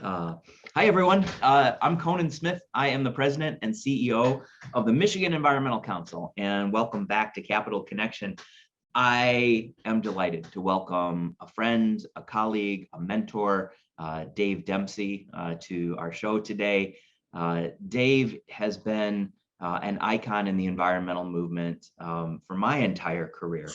Uh, Hi, everyone. I'm Conan Smith. I am the president and CEO of the Michigan Environmental Council, and welcome back to Capital Connection. I am delighted to welcome a friend, a colleague, a mentor, Dave Dempsey, to our show today. Dave has been an icon in the environmental movement for my entire career.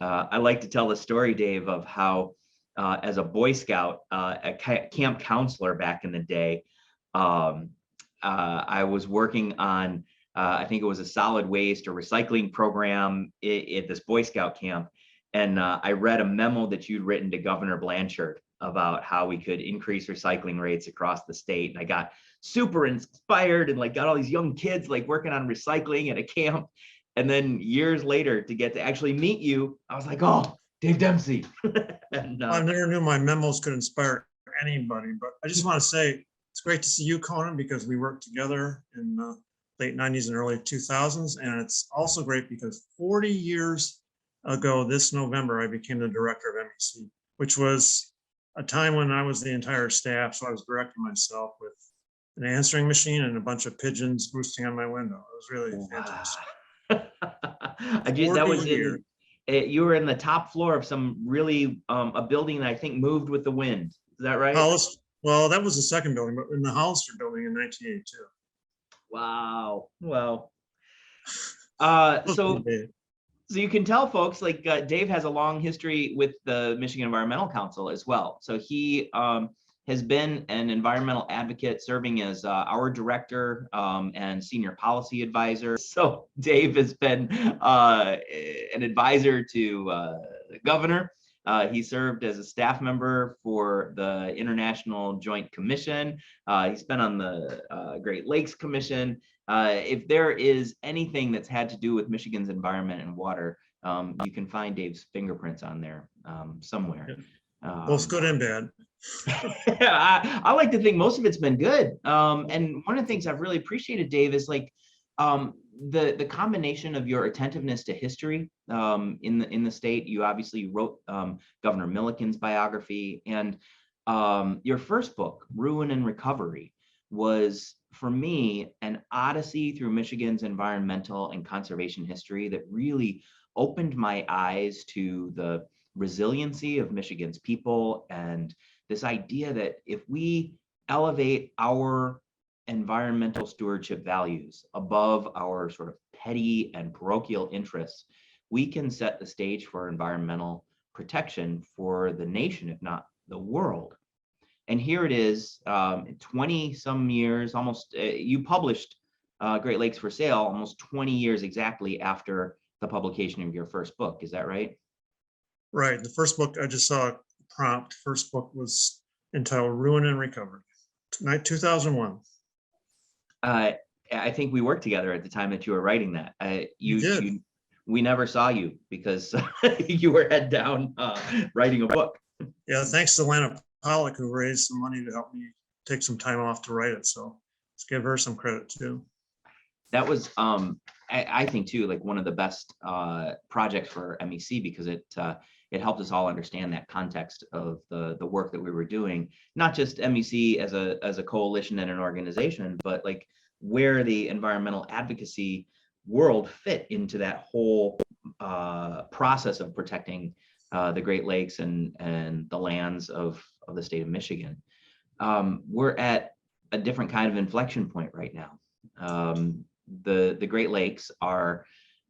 I like to tell the story, Dave, of how as a Boy Scout, a camp counselor back in the day, I was working on, I think it was a solid waste or recycling program at this Boy Scout camp. And I read a memo that you'd written to Governor Blanchard about how we could increase recycling rates across the state. And I got super inspired and got all these young kids working on recycling at a camp. And then years later to get to actually meet you, I was like, oh, Dave Dempsey. And, I never knew my memos could inspire anybody, but I just want to say it's great to see you, Conan, because we worked together in the late 90s and early 2000s. And it's also great because 40 years ago this November, I became the director of MEC, which was a time when I was the entire staff. So I was directing myself with an answering machine and a bunch of pigeons roosting on my window. It was really fantastic. That was it. You were in the top floor of some really a building that I think moved with the wind. Is that right? Well, that was the second building, but in the Hollister building in 1982. Wow. Well, so you can tell folks Dave has a long history with the Michigan Environmental Council as well. So he has been an environmental advocate, serving as our director and senior policy advisor. So Dave has been an advisor to the governor. He served as a staff member for the International Joint Commission. He's been on the Great Lakes Commission. If there is anything that's had to do with Michigan's environment and water, you can find Dave's fingerprints on there somewhere. Both good and bad. I like to think most of it's been good. And one of the things I've really appreciated, Dave, is the combination of your attentiveness to history in the state. You obviously wrote Governor Milliken's biography, and your first book, Ruin and Recovery, was for me an odyssey through Michigan's environmental and conservation history that really opened my eyes to the resiliency of Michigan's people, and this idea that if we elevate our environmental stewardship values above our sort of petty and parochial interests, we can set the stage for environmental protection for the nation, if not the world. And here it is, 20 some years, almost, you published Great Lakes for Sale almost 20 years exactly after the publication of your first book. Is that right? Right. The first book, I just saw a prompt. First book was entitled Ruin and Recovery, 2001. I think we worked together at the time that you were writing that. We never saw you because you were head down writing a book. Yeah, thanks to Lana Pollock, who raised some money to help me take some time off to write it. So let's give her some credit too. That was, I think too, one of the best projects for MEC, because it helped us all understand that context of the work that we were doing, not just MEC as a coalition and an organization, but where the environmental advocacy world fit into that whole process of protecting the Great Lakes and the lands of the state of Michigan. We're at a different kind of inflection point right now. The Great Lakes are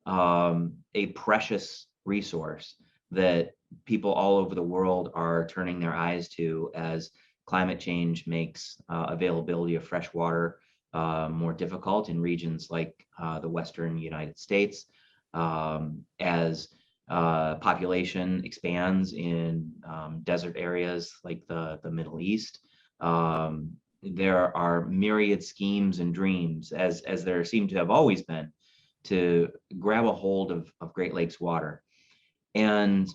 a precious resource that people all over the world are turning their eyes to as climate change makes availability of fresh water more difficult in regions like the Western United States, as population expands in desert areas like the Middle East. There are myriad schemes and dreams, as there seem to have always been, to grab a hold of Great Lakes water. And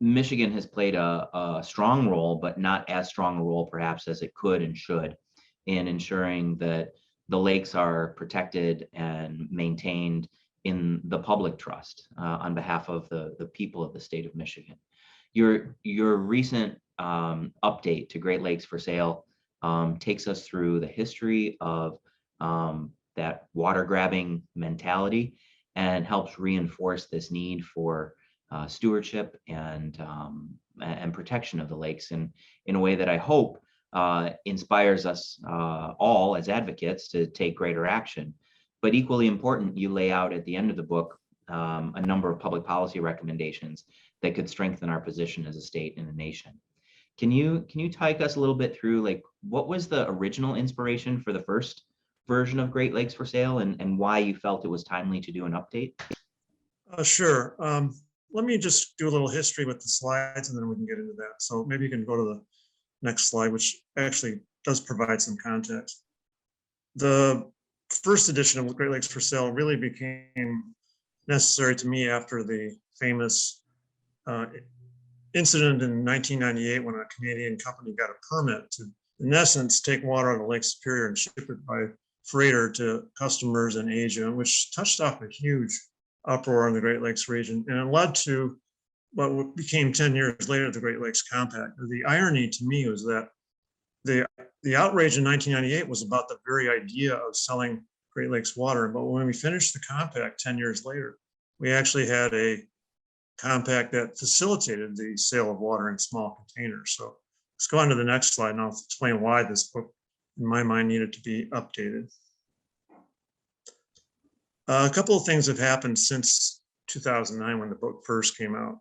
Michigan has played a strong role, but not as strong a role perhaps as it could and should, in ensuring that the lakes are protected and maintained in the public trust on behalf of the people of the state of Michigan. Your recent update to Great Lakes for Sale takes us through the history of that water grabbing mentality and helps reinforce this need for stewardship and protection of the lakes in a way that I hope inspires us all as advocates to take greater action. But equally important, you lay out at the end of the book a number of public policy recommendations that could strengthen our position as a state and a nation. Can you take us a little bit through, like, what was the original inspiration for the first version of Great Lakes for Sale and why you felt it was timely to do an update? Sure. Let me just do a little history with the slides and then we can get into that. So maybe you can go to the next slide, which actually does provide some context. The first edition of Great Lakes for Sale really became necessary to me after the famous incident in 1998 when a Canadian company got a permit to, in essence, take water out of Lake Superior and ship it by freighter to customers in Asia, which touched off a huge uproar in the Great Lakes region. And it led to what became 10 years later the Great Lakes Compact. The irony to me was that the outrage in 1998 was about the very idea of selling Great Lakes water. But when we finished the compact 10 years later, we actually had a compact that facilitated the sale of water in small containers. So let's go on to the next slide and I'll explain why this book, in my mind, needed to be updated. A couple of things have happened since 2009 when the book first came out.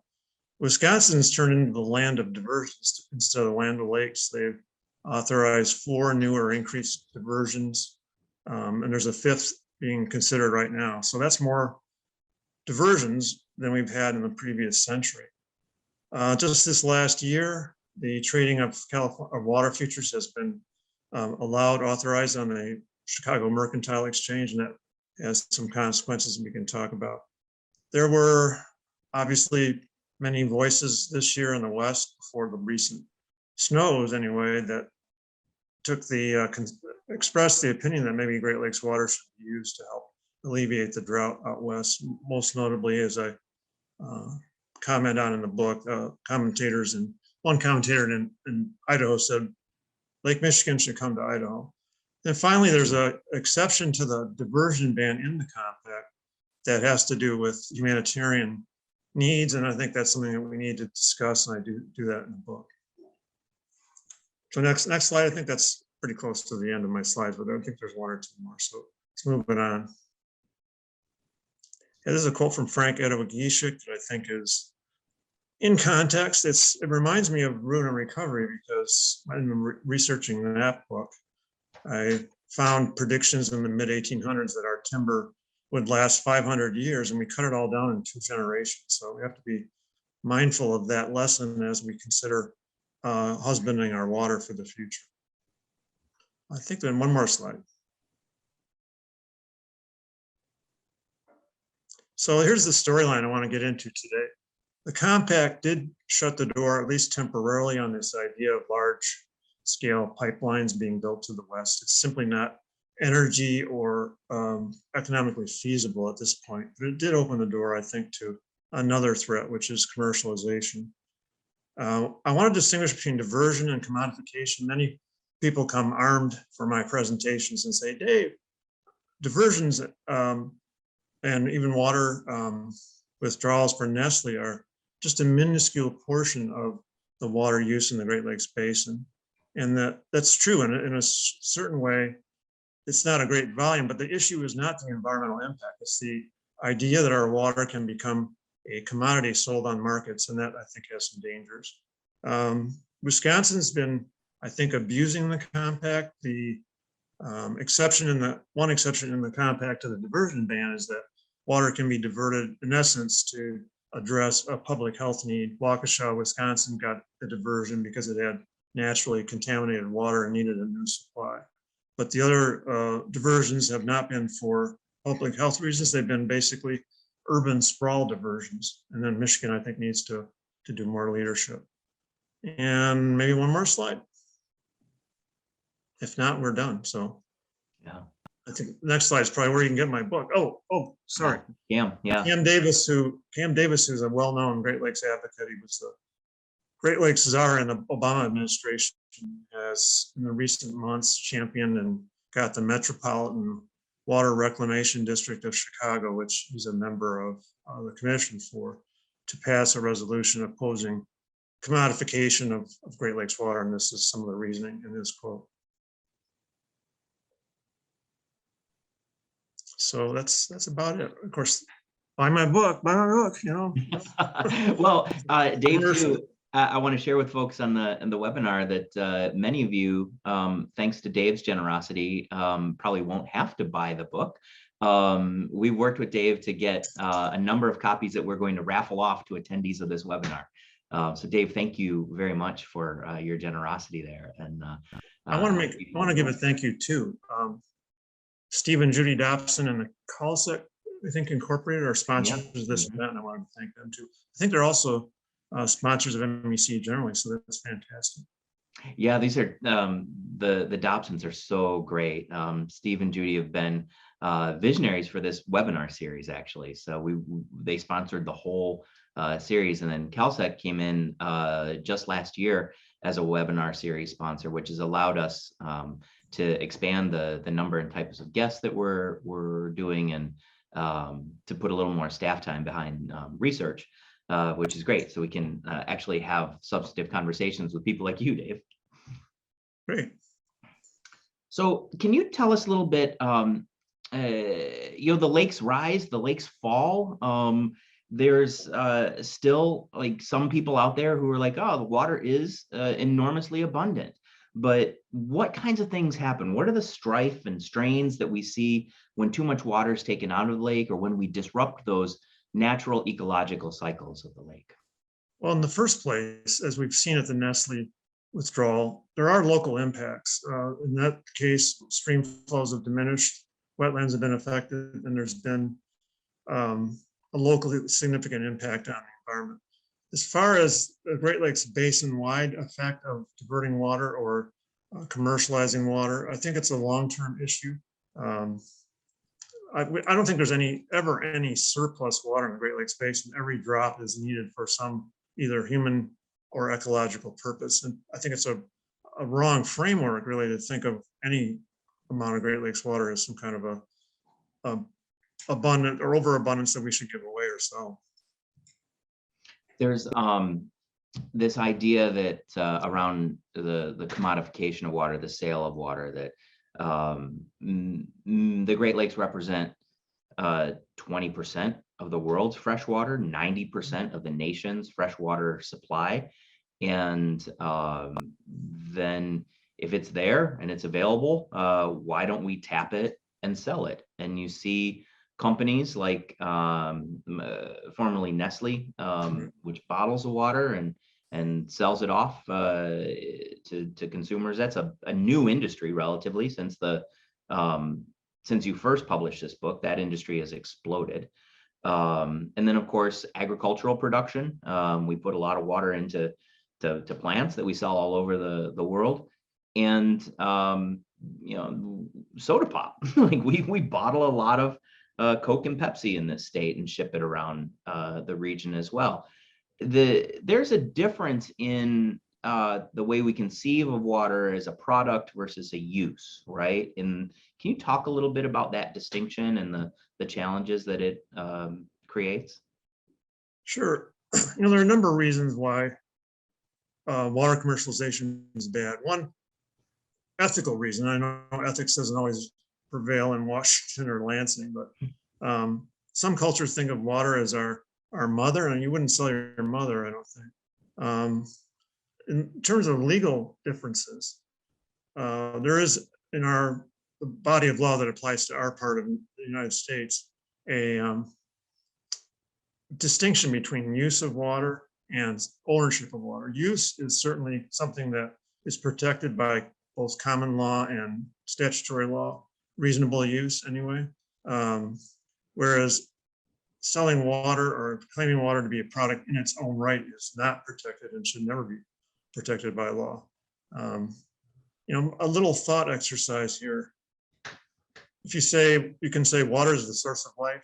Wisconsin's turned into the land of diversions instead of the land of lakes. They've authorized 4 new or increased diversions, and there's a 5th being considered right now. So that's more diversions than we've had in the previous century. Just this last year, the trading of water futures has been authorized on the Chicago Mercantile Exchange, and that has some consequences we can talk about. There were obviously many voices this year in the West before the recent snows anyway that took expressed the opinion that maybe Great Lakes water should be used to help alleviate the drought out west. Most notably, as I comment on in the book, commentators, and one commentator in Idaho said Lake Michigan should come to Idaho. And finally, there's an exception to the diversion ban in the compact that has to do with humanitarian needs, and I think that's something that we need to discuss, and I do that in the book. So next slide, I think that's pretty close to the end of my slides, but I think there's 1 or 2 more, so let's move it on. Yeah, this is a quote from Frank Edwagishik that I think is in context. It reminds me of Ruin and Recovery because I've been researching that book. I found predictions in the mid-1800s that our timber would last 500 years, and we cut it all down in 2 generations. So we have to be mindful of that lesson as we consider husbanding our water for the future. I think then 1 more slide. So here's the storyline I want to get into today. The compact did shut the door, at least temporarily, on this idea of large scale pipelines being built to the west. It's simply not energy or economically feasible at this point, but it did open the door, I think, to another threat, which is commercialization. I want to distinguish between diversion and commodification. Many people come armed for my presentations and say, Dave, diversions and even water withdrawals for Nestle are just a minuscule portion of the water use in the Great Lakes Basin. And that's true in a certain way. It's not a great volume, but the issue is not the environmental impact. It's the idea that our water can become a commodity sold on markets, and that I think has some dangers. Wisconsin's been, I think, abusing the compact. The one exception in the compact to the diversion ban is that water can be diverted, in essence, to address a public health need. Waukesha, Wisconsin got a diversion because it had naturally contaminated water and needed a new supply. But the other diversions have not been for public health reasons. They've been basically urban sprawl diversions. And then Michigan, I think, needs to do more leadership. And maybe 1 more slide. If not, we're done. So Yeah. I think the next slide is probably where you can get my book. Oh, sorry. Yeah. Cam Davis, who's a well-known Great Lakes advocate. He was the Great Lakes Czar in the Obama administration has in the recent months championed and got the Metropolitan Water Reclamation District of Chicago, which he's a member of the commission for, to pass a resolution opposing commodification of Great Lakes water. And this is some of the reasoning in his quote. So that's about it. Of course, buy my book, you know. Well, Dave, too, I want to share with folks on the webinar that many of you, thanks to Dave's generosity, probably won't have to buy the book. We worked with Dave to get a number of copies that we're going to raffle off to attendees of this webinar. So Dave, thank you very much for your generosity there. And I want to give a thank you too. Steve and Judy Dobson and the Calsec, I think, Incorporated are sponsors of this event, and I wanted to thank them too. I think they're also sponsors of MEC generally, so that's fantastic. Yeah, these are the Dobsons are so great. Steve and Judy have been visionaries for this webinar series, actually. So they sponsored the whole series, and then Calsec came in just last year as a webinar series sponsor, which has allowed us to expand the number and types of guests that we're doing, and to put a little more staff time behind research, which is great. So we can actually have substantive conversations with people like you, Dave. Great. So can you tell us a little bit, you know, the lakes rise, the lakes fall. There's still like some people out there who are like, oh, the water is enormously abundant. But what kinds of things happen? What are the strife and strains that we see when too much water is taken out of the lake, or when we disrupt those natural ecological cycles of the lake? Well, in the first place, as we've seen at the Nestle withdrawal, there are local impacts. In that case, stream flows have diminished, wetlands have been affected, and there's been a locally significant impact on the environment. As far as the Great Lakes basin-wide effect of diverting water or commercializing water, I think it's a long-term issue. I don't think there's ever any surplus water in the Great Lakes basin. Every drop is needed for some either human or ecological purpose. And I think it's a wrong framework really to think of any amount of Great Lakes water as some kind of a abundant or overabundance that we should give away or sell. There's this idea that around the commodification of water, the sale of water, that the Great Lakes represent 20% of the world's fresh water, 90% of the nation's freshwater supply. And then if it's there and it's available, why don't we tap it and sell it? And you see companies like formerly Nestle, which bottles the water and sells it off to consumers. That's a new industry relatively since since you first published this book. That industry has exploded. And then of course, agricultural production. We put a lot of water into plants that we sell all over the world. And you know, soda pop. Like we bottle a lot of Coke and Pepsi in this state and ship it around the region as well. There's a difference in the way we conceive of water as a product versus a use, right? And can you talk a little bit about that distinction and the challenges that it creates? Sure. You know, there are a number of reasons why water commercialization is bad. One, ethical reason. I know ethics doesn't always prevail in Washington or Lansing, but some cultures think of water as our mother, and you wouldn't sell your mother, I don't think. In terms of legal differences, there is in our body of law that applies to our part of the United States a distinction between use of water and ownership of water. Use is certainly something that is protected by both common law and statutory law, reasonable use anyway. Whereas selling water or claiming water to be a product in its own right is not protected and should never be protected by law. You know, a little thought exercise here. If you can say water is the source of life,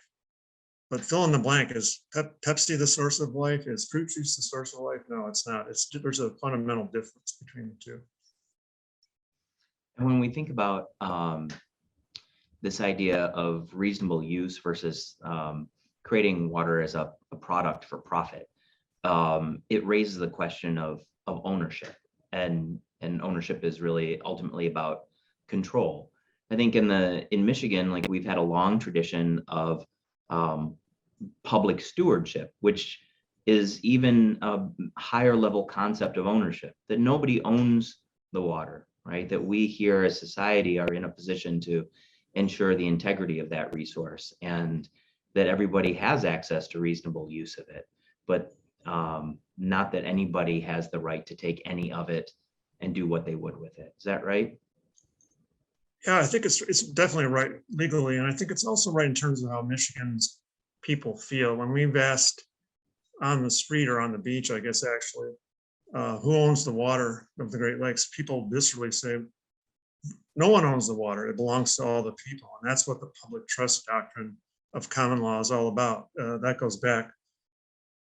But fill in the blank, is Pepsi the source of life? Is fruit juice the source of life? No, it's not. There's a fundamental difference between the two. And when we think about this idea of reasonable use versus creating water as a product for profit, it raises the question of ownership, and ownership is really ultimately about control. I think in Michigan, like, we've had a long tradition of public stewardship, which is even a higher level concept of ownership, that nobody owns the water, right? That we here as society are in a position to ensure the integrity of that resource, and that everybody has access to reasonable use of it, but not that anybody has the right to take any of it and do what they would with it. Is that right? Yeah, I think it's definitely right legally, and I think it's also right in terms of how Michigan's people feel. When we've asked on the street or on the beach, I guess actually, who owns the water of the Great Lakes, people viscerally say, no one owns the water. It belongs to all the people, and that's what the public trust doctrine of common law is all about. That goes back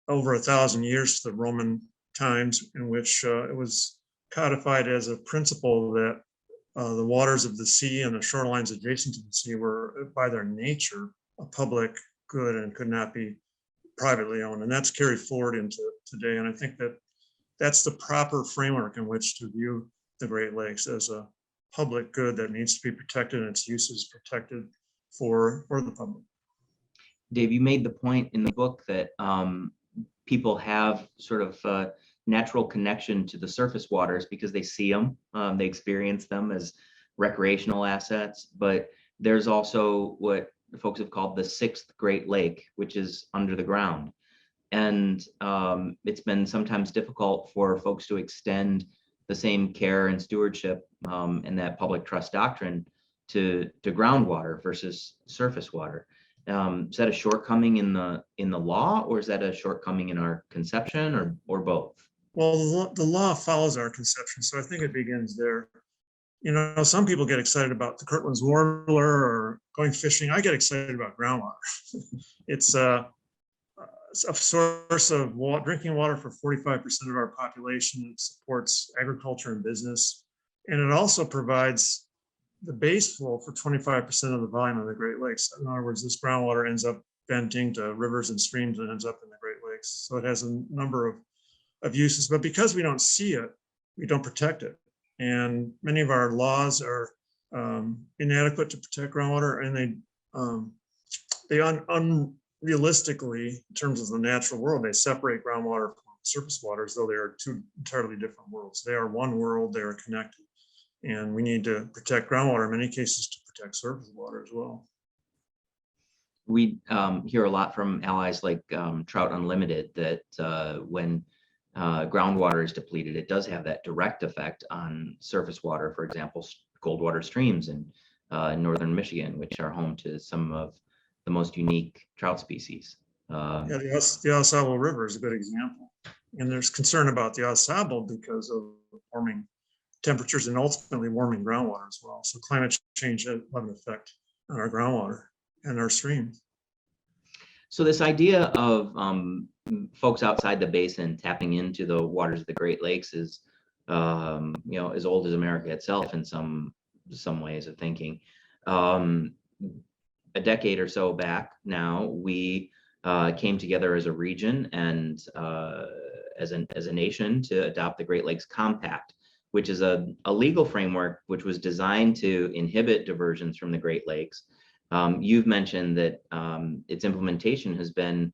over 1,000 years to the Roman times, in which it was codified as a principle that the waters of the sea and the shorelines adjacent to the sea were, by their nature, a public good and could not be privately owned. And that's carried forward into today. And I think that that's the proper framework in which to view the Great Lakes, as a public good that needs to be protected, and its use is protected for the public. Dave, you made the point in the book that people have sort of a natural connection to the surface waters because they see them, they experience them as recreational assets. But there's also what folks have called the sixth Great Lake, which is under the ground. And it's been sometimes difficult for folks to extend the same care and stewardship and that public trust doctrine to groundwater versus surface water. Is that a shortcoming in the law, or is that a shortcoming in our conception, or both? Well, the law follows our conception, so I think it begins there. You know, some people get excited about the Kirtland's warbler or going fishing. I get excited about groundwater. It's a source of drinking water for 45% of our population. It supports agriculture and business, and it also provides the base flow for 25% of the volume of the Great Lakes. In other words, this groundwater ends up venting to rivers and streams and ends up in the Great Lakes. So it has a number of uses, but because we don't see it, we don't protect it. And many of our laws are inadequate to protect groundwater, and they unrealistically, in terms of the natural world, they separate groundwater from surface water as though they are two entirely different worlds. They are one world, they are connected. And we need to protect groundwater in many cases to protect surface water as well. We hear a lot from allies like Trout Unlimited that when groundwater is depleted, it does have that direct effect on surface water. For example, cold water streams in northern Michigan, which are home to some of the most unique trout species. Yeah, the Ausable River is a good example. And there's concern about the Ausable because of warming temperatures and ultimately warming groundwater as well. So climate change will have an effect on our groundwater and our streams. So this idea of folks outside the basin tapping into the waters of the Great Lakes is, as old as America itself in some ways of thinking. A decade or so back now, we came together as a region and as a nation to adopt the Great Lakes Compact, which is a legal framework which was designed to inhibit diversions from the Great Lakes. You've mentioned that its implementation has been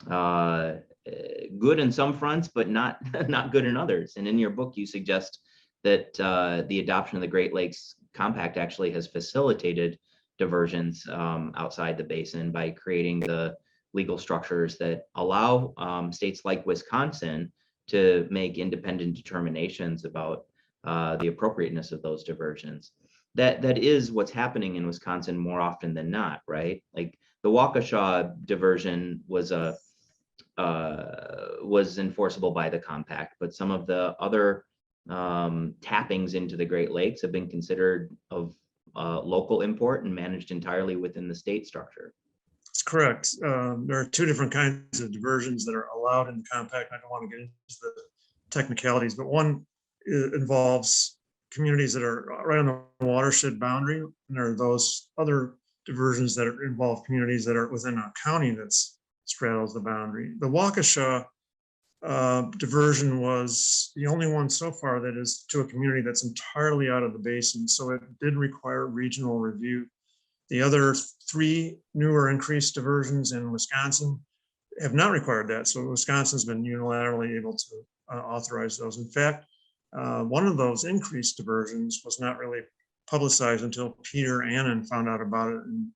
good in some fronts, but not good in others. And in your book, you suggest that the adoption of the Great Lakes Compact actually has facilitated diversions outside the basin by creating the legal structures that allow states like Wisconsin to make independent determinations about the appropriateness of those diversions. That is what's happening in Wisconsin more often than not, right? Like the Waukesha diversion was enforceable by the compact, but some of the other tappings into the Great Lakes have been considered of local import and managed entirely within the state structure. correct. There are two different kinds of diversions that are allowed in the compact. I don't want to get into the technicalities, but one involves communities that are right on the watershed boundary. And there are those other diversions that involve communities that are within a county that's straddles the boundary. The Waukesha diversion was the only one so far that is to a community that's entirely out of the basin. So it did require regional review. The other three newer increased diversions in Wisconsin have not required that. So Wisconsin's been unilaterally able to authorize those. In fact, one of those increased diversions was not really publicized until Peter Annan found out about it and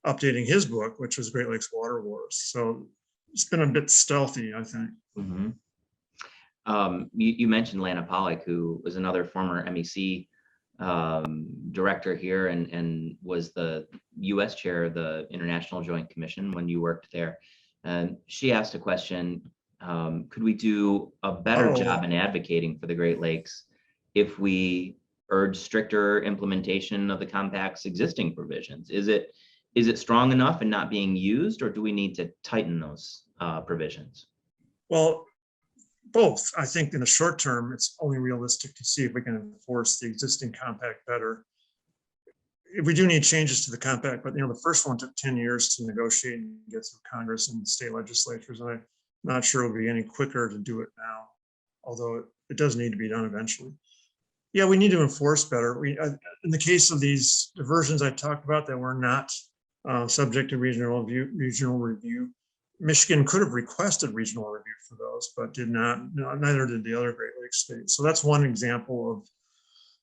updating his book, which was Great Lakes Water Wars. So it's been a bit stealthy, I think. Mm-hmm. You mentioned Lana Pollock, who was another former MEC director here and was the U.S. chair of the International Joint Commission when you worked there. And she asked a question, could we do a better job in advocating for the Great Lakes if we urge stricter implementation of the compact's existing provisions? Is it strong enough and not being used, or do we need to tighten those provisions? Well, both. I think in the short term, it's only realistic to see if we can enforce the existing compact better. We do need changes to the compact, but the first one took 10 years to negotiate and get through Congress and state legislatures, and I'm not sure it'll be any quicker to do it now, although it does need to be done eventually. Yeah, we need to enforce better. In the case of these diversions I talked about that were not subject to regional review, Michigan could have requested regional review for those, but did not. Neither did the other Great Lakes states. So that's one example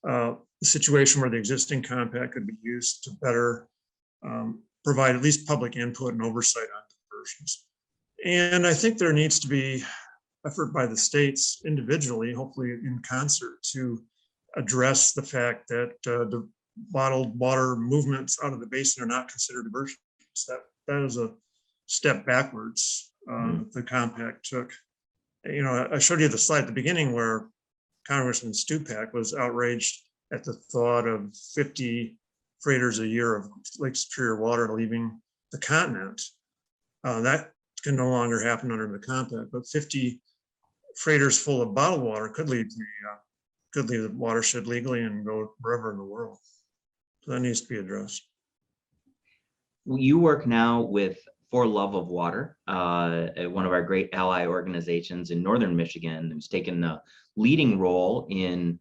of the situation where the existing compact could be used to better provide at least public input and oversight on diversions. And I think there needs to be effort by the states individually, hopefully in concert, to address the fact that the bottled water movements out of the basin are not considered diversions. That is a step backwards the compact took. I showed you the slide at the beginning where Congressman Stupak was outraged at the thought of 50 freighters a year of Lake Superior water leaving the continent. That can no longer happen under the compact, but 50 freighters full of bottled water could leave the watershed legally and go wherever in the world. So that needs to be addressed. You work now with For Love of Water, one of our great ally organizations in Northern Michigan, who's taken a leading role in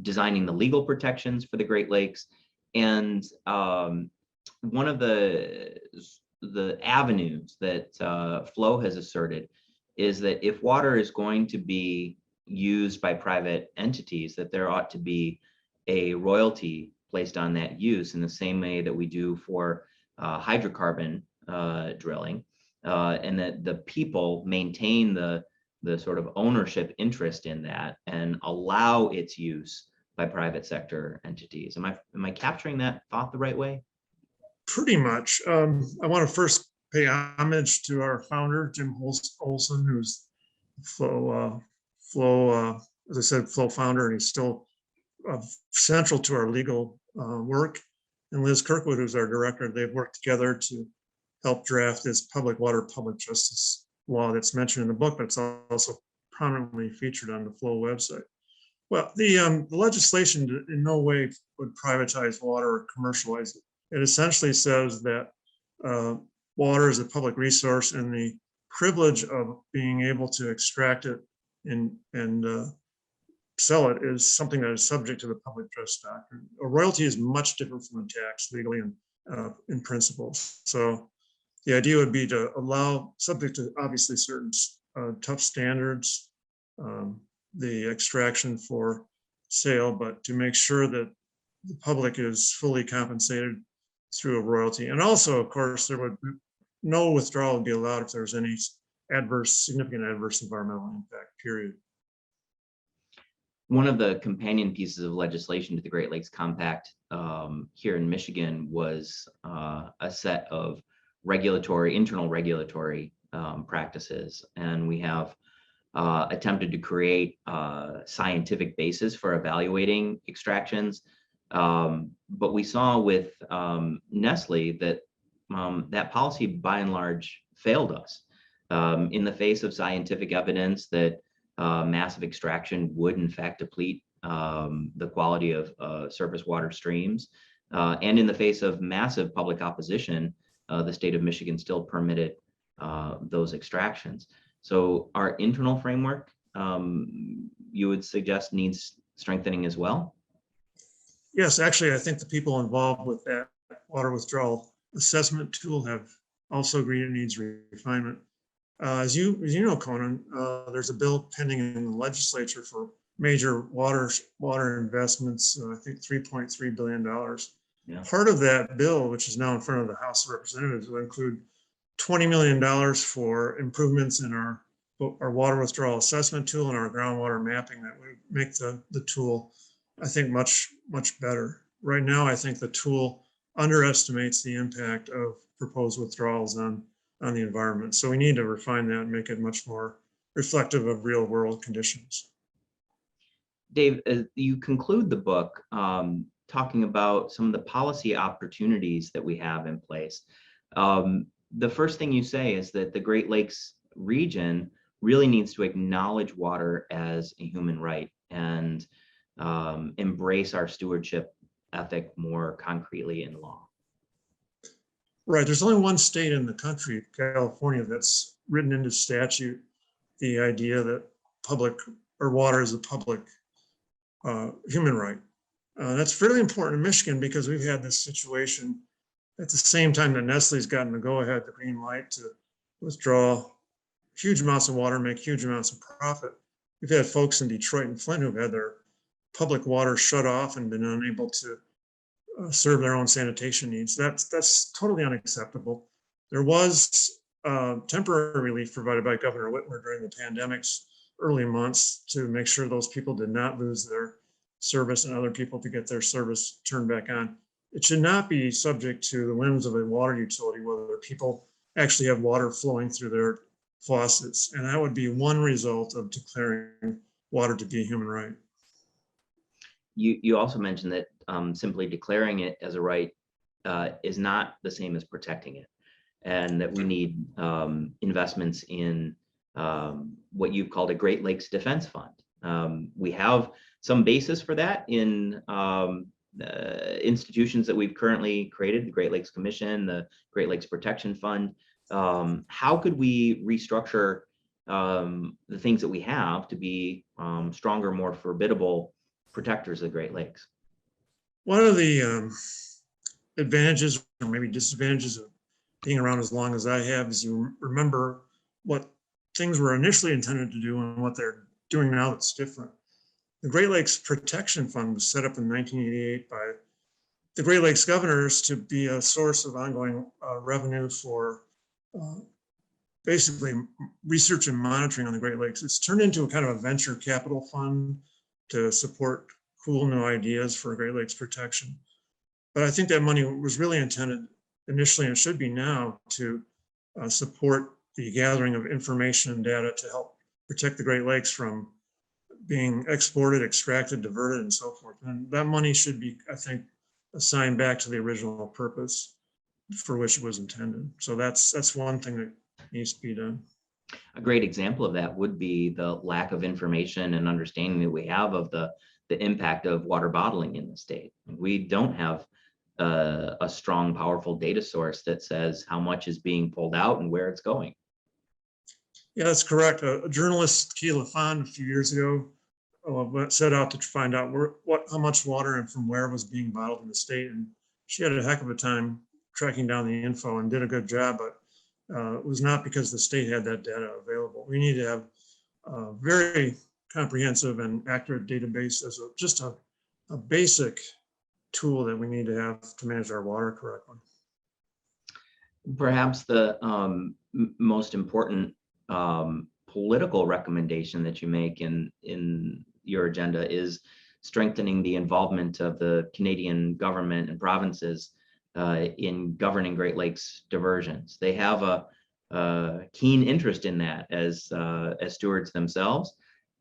designing the legal protections for the Great Lakes. And one of the avenues that Flow has asserted is that if water is going to be used by private entities, that there ought to be a royalty placed on that use in the same way that we do for hydrocarbon drilling, and that the people maintain the sort of ownership interest in that and allow its use by private sector entities. Am I capturing that thought the right way? Pretty much. I want to first pay homage to our founder, Jim Olson, who's Flow, as I said, Flow founder, and he's still central to our legal work. And Liz Kirkwood, who's our director, they've worked together to help draft this public water, public justice law that's mentioned in the book, but it's also prominently featured on the Flow website. Well, the legislation in no way would privatize water or commercialize it. It essentially says that water is a public resource, and the privilege of being able to extract it and sell it is something that is subject to the public trust doctrine. A royalty is much different from a tax legally and in principle. So the idea would be to allow, subject to obviously certain tough standards, the extraction for sale, but to make sure that the public is fully compensated through a royalty. And also, of course, there would no withdrawal would be allowed if there's any significant adverse environmental impact, period. One of the companion pieces of legislation to the Great Lakes Compact here in Michigan was a set of internal regulatory practices. And we have attempted to create a scientific basis for evaluating extractions. But we saw with Nestle that that policy by and large failed us. In the face of scientific evidence that massive extraction would in fact deplete the quality of surface water streams, and in the face of massive public opposition, the state of Michigan still permitted those extractions. So our internal framework, you would suggest, needs strengthening as well? Yes, actually, I think the people involved with that water withdrawal assessment tool have also agreed it needs refinement. As you know, Conan, there's a bill pending in the legislature for major water investments. I think $3.3 billion. Yeah. Part of that bill, which is now in front of the House of Representatives, will include $20 million for improvements in our water withdrawal assessment tool and our groundwater mapping that would make the tool, I think, much better. Right now, I think the tool underestimates the impact of proposed withdrawals on the environment. So we need to refine that and make it much more reflective of real world conditions. Dave, you conclude the book talking about some of the policy opportunities that we have in place. The first thing you say is that the Great Lakes region really needs to acknowledge water as a human right and embrace our stewardship ethic more concretely in law. Right. There's only one state in the country, California, that's written into statute the idea that water is a public human right. That's fairly important in Michigan because we've had this situation at the same time that Nestle's gotten the go-ahead, the green light to withdraw huge amounts of water, make huge amounts of profit. We've had folks in Detroit and Flint who've had their public water shut off and been unable to serve their own sanitation needs. That's totally unacceptable. There was temporary relief provided by Governor Whitmer during the pandemic's early months to make sure those people did not lose their service and other people to get their service turned back on. It should not be subject to the whims of a water utility, whether people actually have water flowing through their faucets. And that would be one result of declaring water to be a human right. You also mentioned that simply declaring it as a right is not the same as protecting it, and that we need investments in what you've called a Great Lakes Defense Fund. We have some basis for that in institutions that we've currently created, the Great Lakes Commission, the Great Lakes Protection Fund. How could we restructure the things that we have to be stronger, more formidable protectors of the Great Lakes? One of the advantages or maybe disadvantages of being around as long as I have is you remember what things were initially intended to do and what they're doing now that's different. The Great Lakes Protection Fund was set up in 1988 by the Great Lakes governors to be a source of ongoing revenue for basically research and monitoring on the Great Lakes. It's turned into a kind of a venture capital fund to support cool new ideas for Great Lakes protection. But I think that money was really intended initially, and it should be now, to support the gathering of information and data to help protect the Great Lakes from being exported, extracted, diverted, and so forth. And that money should be, I think, assigned back to the original purpose for which it was intended. So that's one thing that needs to be done. A great example of that would be the lack of information and understanding that we have of the impact of water bottling in the state. We don't have a strong, powerful data source that says how much is being pulled out and where it's going. Yeah, that's correct. A journalist, Keila Fond, a few years ago, set out to find out how much water and from where was being bottled in the state. And she had a heck of a time tracking down the info and did a good job, but it was not because the state had that data available. We need to have a very comprehensive and accurate database as just a basic tool that we need to have to manage our water correctly. Perhaps the most important political recommendation that you make in your agenda is strengthening the involvement of the Canadian government and provinces in governing Great Lakes diversions. They have a keen interest in that as stewards themselves,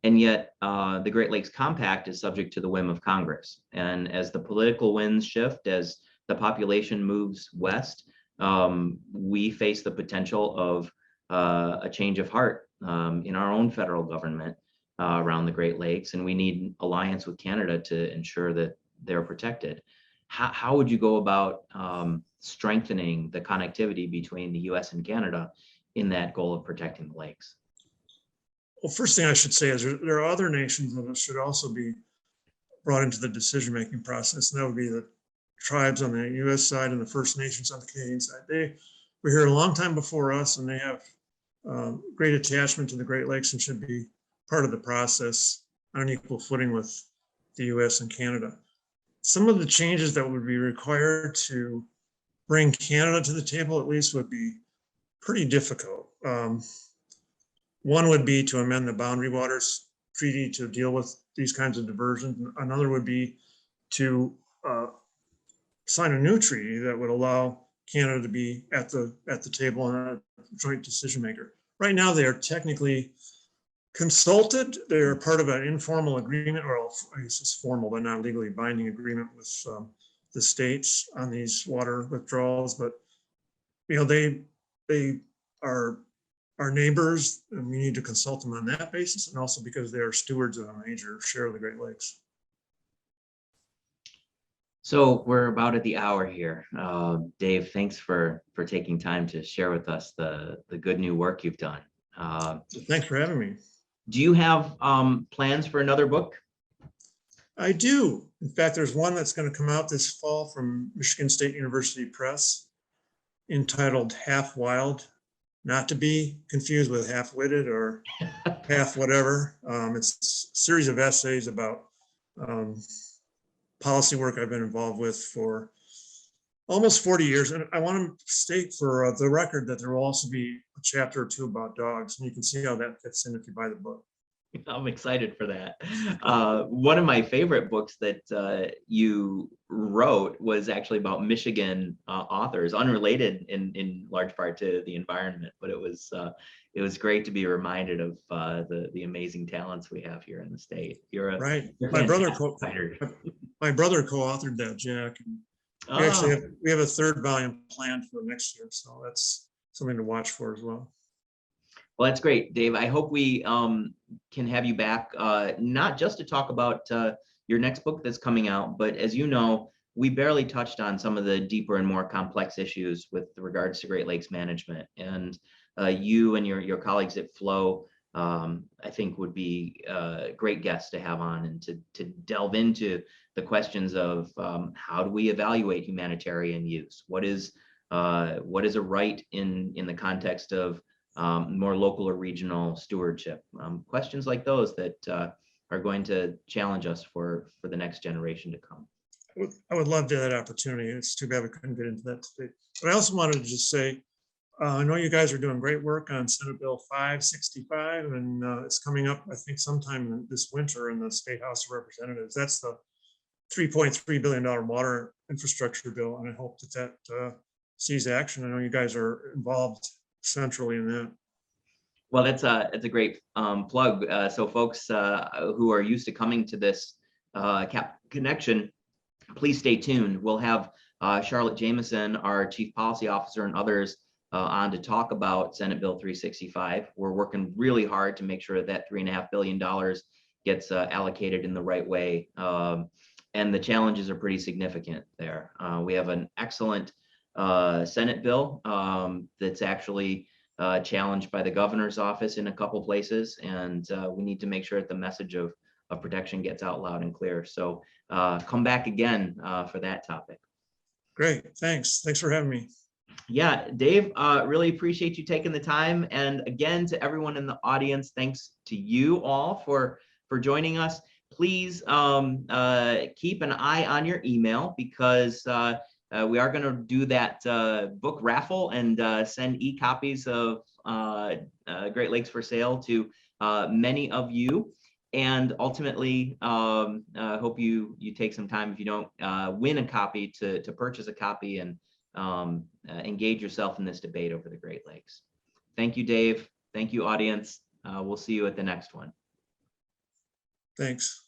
and yet the Great Lakes Compact is subject to the whim of Congress. And as the political winds shift, as the population moves west, we face the potential of a change of heart in our own federal government around the Great Lakes, and we need an alliance with Canada to ensure that they're protected. How would you go about strengthening the connectivity between the U.S. and Canada in that goal of protecting the lakes? Well, first thing I should say is there are other nations that should also be brought into the decision-making process, and that would be the tribes on the U.S. side and the First Nations on the Canadian side. They were here a long time before us, and they have great attachment to the Great Lakes and should be part of the process on an equal footing with the U.S. and Canada. Some of the changes that would be required to bring Canada to the table, at least, would be pretty difficult. One would be to amend the Boundary Waters Treaty to deal with these kinds of diversions. Another would be to sign a new treaty that would allow Canada to be at the table and a joint decision maker. Right now, they are technically consulted. They're part of an informal agreement, or I guess it's formal but not legally binding agreement with the states on these water withdrawals. But they are our neighbors, and we need to consult them on that basis, and also because they are stewards of a major share of the Great Lakes. So we're about at the hour here. Dave, thanks for taking time to share with us the good new work you've done. Thanks for having me. Do you have plans for another book? I do. In fact, there's one that's going to come out this fall from Michigan State University Press, entitled Half Wild, not to be confused with half-witted or half whatever. It's a series of essays about policy work I've been involved with for almost 40 years. And I want to state for the record that there will also be a chapter or two about dogs, and you can see how that fits in if you buy the book. I'm excited for that. One of my favorite books that you wrote was actually about Michigan authors, unrelated in large part to the environment, but it was great to be reminded of the amazing talents we have here in the state. You're right. You're My brother co-authored that, Jack. And we actually have a third volume planned for next year, so that's something to watch for as well. Well, that's great, Dave. I hope we can have you back, not just to talk about your next book that's coming out, but as you know, we barely touched on some of the deeper and more complex issues with regards to Great Lakes management. And you and your colleagues at Flow, I think, would be great guests to have on and to delve into the questions of how do we evaluate humanitarian use? What is a right in the context of more local or regional stewardship? Questions like those that are going to challenge us for the next generation to come. I would love to have that opportunity. It's too bad we couldn't get into that today. But I also wanted to just say, I know you guys are doing great work on Senate Bill 565, and it's coming up, I think, sometime this winter in the State House of Representatives. That's the $3.3 billion water infrastructure bill, and I hope that sees action. I know you guys are involved centrally in that. Well, it's a great plug. So folks who are used to coming to this CAP Connection, please stay tuned. We'll have Charlotte Jameson, our Chief Policy Officer, and others on to talk about Senate Bill 365. We're working really hard to make sure that $3.5 billion gets allocated in the right way. And the challenges are pretty significant there. We have an excellent Senate bill that's actually challenged by the governor's office in a couple places, and we need to make sure that the message of protection gets out loud and clear. So come back again for that topic. Great, thanks for having me. Yeah, Dave, really appreciate you taking the time. And again, to everyone in the audience, thanks to you all for joining us. Please keep an eye on your email, because we are going to do that book raffle and send e-copies of Great Lakes for Sale to many of you. And ultimately, hope you take some time, if you don't win a copy, to purchase a copy and engage yourself in this debate over the Great Lakes. Thank you, Dave. Thank you, audience. We'll see you at the next one. Thanks.